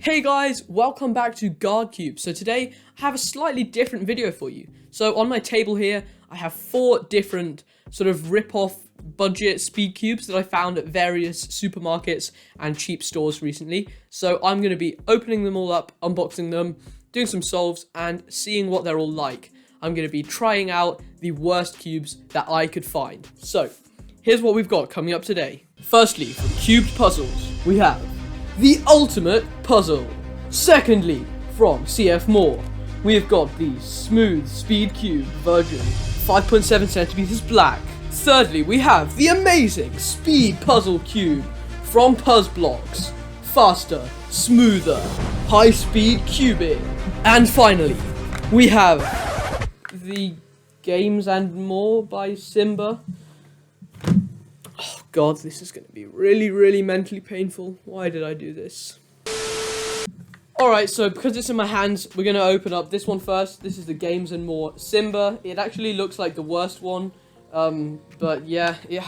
Hey guys, welcome back to GuardCube. So today I have a slightly different video for you. So on my table here, I have 4 different sort of rip-off budget speed cubes that I found at various supermarkets and cheap stores recently. So I'm going to be opening them all up, unboxing them, doing some solves, and seeing what they're all like. I'm going to be trying out the worst cubes that I could find. So here's what we've got coming up today. Firstly, from Cubed Puzzles, we have the ultimate puzzle. Secondly, from CF Moore, we've got the smooth speed cube version, 5.7 centimeters black. Thirdly, we have the amazing speed puzzle cube from Puzzblocks, faster, smoother, high speed cubing. And finally, we have the Games and More by Simba. Oh god, this is going to be really mentally painful. Why did I do this? Alright, so because it's in my hands, we're going to open up this one first. This is the Games and More Simba. It actually looks like the worst one. But yeah, it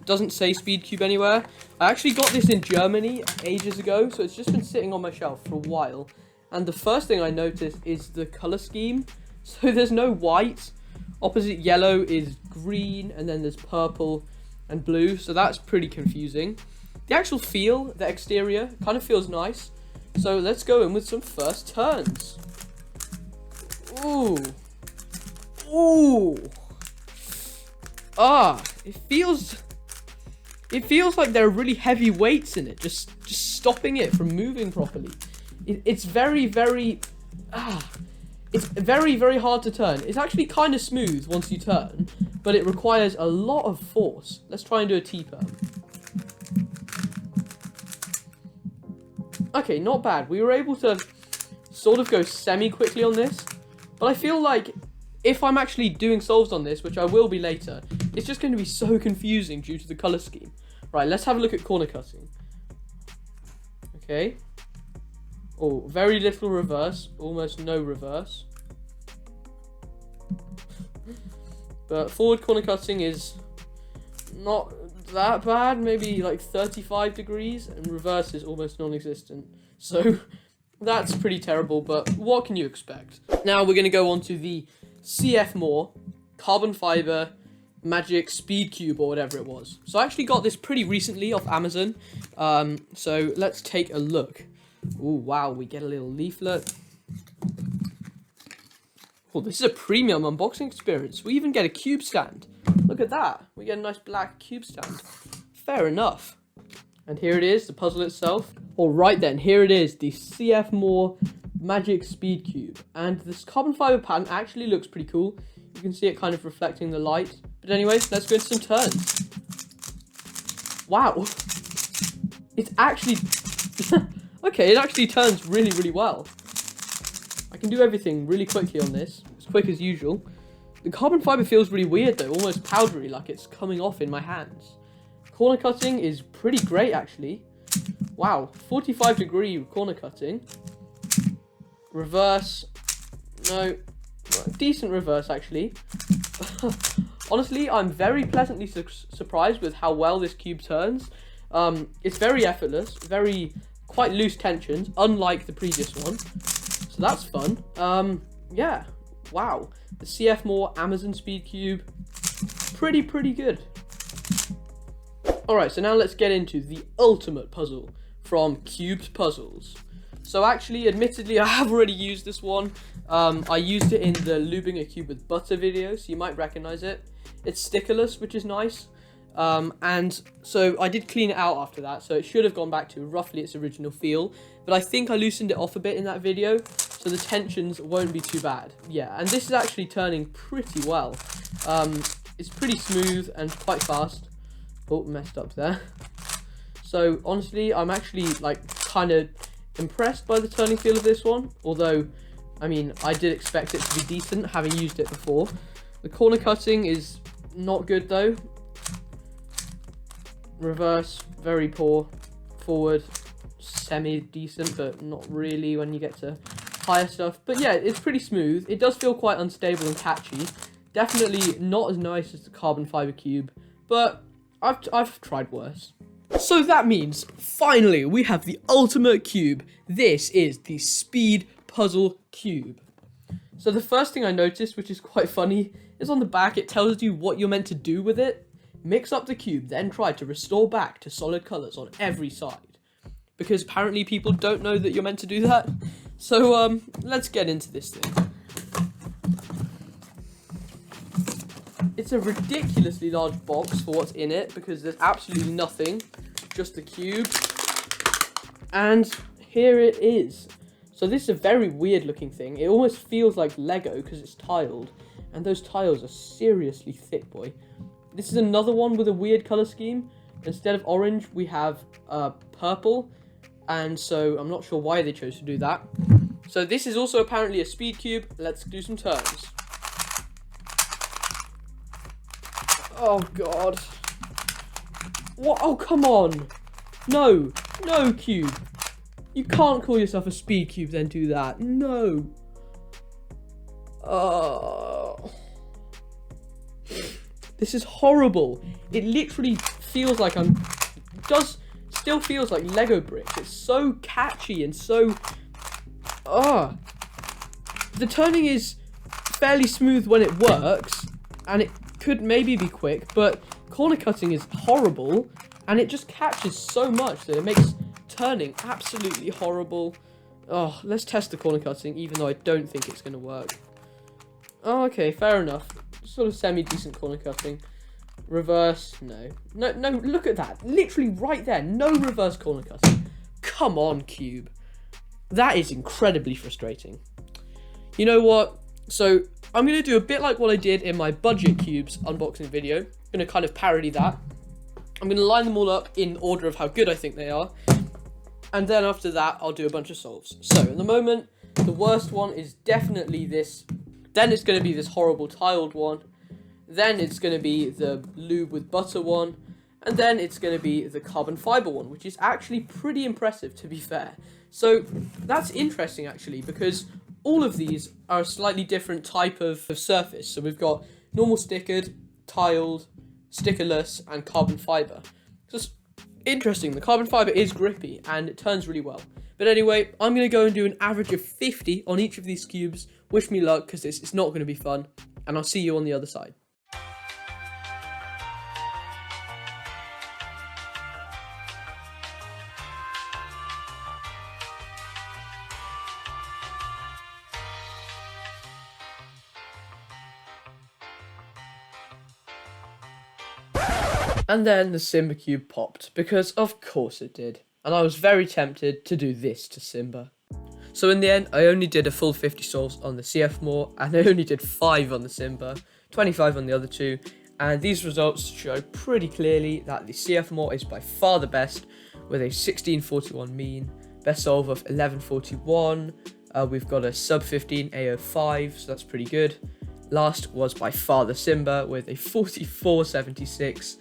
doesn't say SpeedCube anywhere. I actually got this in Germany ages ago, so it's just been sitting on my shelf for a while. And the first thing I noticed is the color scheme. So there's no white. Opposite yellow is green, and then there's purple and blue, so that's pretty confusing. The actual feel, the exterior, kind of feels nice. So let's go in with some first turns. Ooh. It feels like there are really heavy weights in it, just stopping it from moving properly. It's very hard to turn. It's actually kind of smooth once you turn, but it requires a lot of force. Let's try and do a T-perm. Okay, not bad. We were able to sort of go semi-quickly on this, but I feel like if I'm actually doing solves on this, which I will be later, it's just going to be so confusing due to the color scheme. Right, let's have a look at corner cutting. Okay. Oh, very little reverse, almost no reverse. But forward corner cutting is not that bad, maybe like 35 degrees, and reverse is almost non-existent. So that's pretty terrible, but what can you expect? Now we're going to go on to the CF Moore carbon fiber magic speed cube, or whatever it was. So I actually got this pretty recently off Amazon. So let's take a look. Oh wow, we get a little leaflet. Oh, this is a premium unboxing experience. We even get a cube stand. Look at that. We get a nice black cube stand. Fair enough. And here it is, the puzzle itself. Alright then, here it is, the CF Moore Magic Speed Cube. And this carbon fiber pattern actually looks pretty cool. You can see it kind of reflecting the light. But anyways, let's go into some turns. Wow. It's actually... okay, it actually turns really well. I can do everything really quickly on this, as quick as usual. The carbon fiber feels really weird though, almost powdery, like it's coming off in my hands. Corner cutting is pretty great actually. Wow, 45-degree corner cutting. Reverse, no, decent reverse actually. Honestly, I'm very pleasantly surprised with how well this cube turns. It's very effortless, quite loose tensions, unlike the previous one. So that's fun. Yeah, wow. The CF Moore Amazon Speed Cube, pretty good. Alright, so now let's get into the ultimate puzzle from Cubed Puzzles. So actually, admittedly, I have already used this one. I used it in the lubing a cube with butter video, so you might recognize it. It's stickerless, which is nice. And so I did clean it out after that, so it should have gone back to roughly its original feel, but I think I loosened it off a bit in that video, so the tensions won't be too bad. Yeah, and this is actually turning pretty well. It's pretty smooth and quite fast. Oh, messed up there. So honestly, I'm actually like kind of impressed by the turning feel of this one, although I mean I did expect it to be decent having used it before. The corner cutting is not good though. Reverse, very poor. Forward, semi-decent, but not really when you get to higher stuff. But yeah, it's pretty smooth. It does feel quite unstable and catchy. Definitely not as nice as the carbon fiber cube, but I've tried worse. So that means, finally, we have the ultimate cube. This is the Speed Puzzle Cube. So the first thing I noticed, which is quite funny, is on the back it tells you what you're meant to do with it. Mix up the cube, then try to restore back to solid colors on every side. Because apparently people don't know that you're meant to do that. So, let's get into this thing. It's a ridiculously large box for what's in it, because there's absolutely nothing, just the cube. And here it is. So this is a very weird looking thing. It almost feels like Lego because it's tiled, and those tiles are seriously thick, boy. This is another one with a weird color scheme. Instead of orange, we have purple, and so I'm not sure why they chose to do that. So this is also apparently a speed cube. Let's do some turns. Oh god. What? Oh, come on. No. No, cube. You can't call yourself a speed cube, then do that. No. This is horrible. It literally feels like still feels like Lego bricks. It's so catchy and so... The turning is fairly smooth when it works, and it could maybe be quick, but corner cutting is horrible, and it just catches so much that it makes turning absolutely horrible. Oh, let's test the corner cutting, even though I don't think it's going to work. Oh, okay, fair enough. Sort of semi-decent corner cutting. Reverse, no. No, look at that. Literally right there, no reverse corner cutting. Come on, cube. That is incredibly frustrating. You know what? So, I'm going to do a bit like what I did in my budget cubes unboxing video. I'm going to kind of parody that. I'm going to line them all up in order of how good I think they are. And then after that, I'll do a bunch of solves. So, at the moment, the worst one is definitely this. Then it's going to be this horrible tiled one. Then it's going to be the lube with butter one. And then it's going to be the carbon fiber one, which is actually pretty impressive, to be fair. So, that's interesting, actually, because all of these are a slightly different type of surface. So, we've got normal stickered, tiled, stickerless, and carbon fiber. Just interesting. The carbon fiber is grippy, and it turns really well. But anyway, I'm going to go and do an average of 50 on each of these cubes. Wish me luck, because it's not going to be fun. And I'll see you on the other side. And then the Simba cube popped, because of course it did. And I was very tempted to do this to Simba. So in the end, I only did a full 50 solves on the CF More, and I only did 5 on the Simba, 25 on the other two. And these results show pretty clearly that the CF More is by far the best, with a 1641 mean, best solve of 1141. We've got a sub 15 AO5, so that's pretty good. Last was by far the Simba with a 4476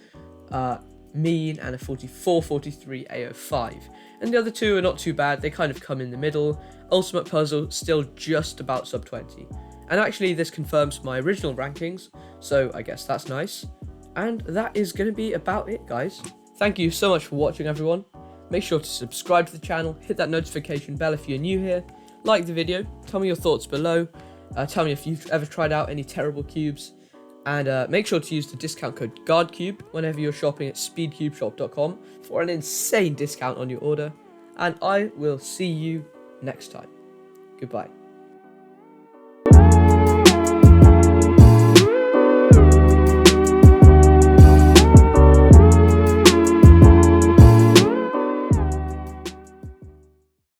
mean and a 4443 AO5. And the other two are not too bad, they kind of come in the middle. Ultimate Puzzle still just about sub 20. And actually this confirms my original rankings, so I guess that's nice. And that is going to be about it, guys. Thank you so much for watching, everyone. Make sure to subscribe to the channel, hit that notification bell if you're new here, like the video, tell me your thoughts below, tell me if you've ever tried out any terrible cubes, and make sure to use the discount code GuardCube whenever you're shopping at SpeedCubeShop.com for an insane discount on your order, and I will see you next time. Goodbye.